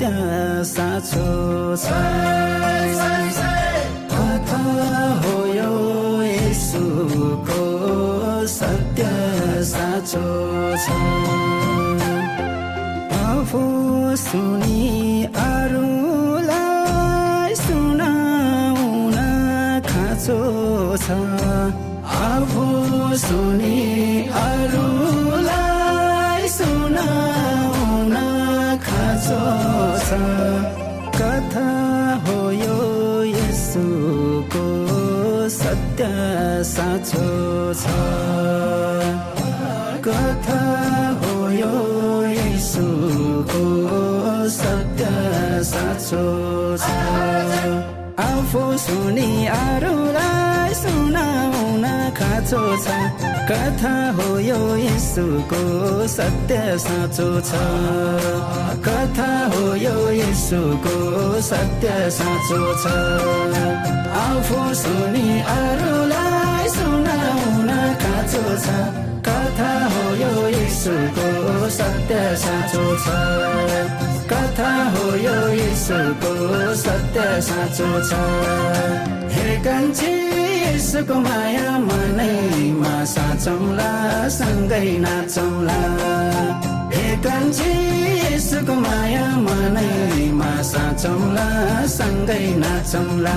सत्य साँचो छ कथा हो यो येशूको सत्य साँचो छ आफू सुनि अरूलाई सुनाउन खाँचो छ आफू सुनि अरूलाई सुनाउन खाँचो छ कथा हो यो येशूको सत्य साँचो छ कथा हो यो येशूको सत्य साँचो छ आफू सुनि अरूलाई सुनाउन खाँचो छ कथा हो यो येशूको सत्य साँचो छ कथा हो यो येशूको सत्य साँचो छ आफू सुनि अरूलाई सुनाउन खाँचो छ कथा हो यो येशूको सत्य साँचो छ कथा हो यो येशूको सत्य साँचो छ हे कान्छी येशूको माया मनैमा साँचौँला सँगै नाचौँला हे कान्छी येशूको माया मनैमा साँचौँला सँगै नाचौँला